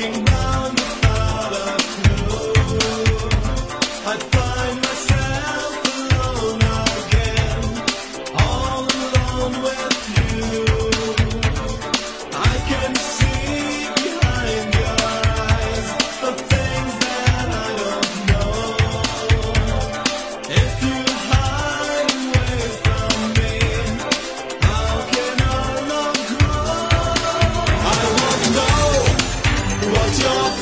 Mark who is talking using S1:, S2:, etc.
S1: walking round without a clue. I find myself alone again, all alone with you. I can see behind your eyes the things that I don't know. If you hide away from me, how can our love grow? I won't know what you're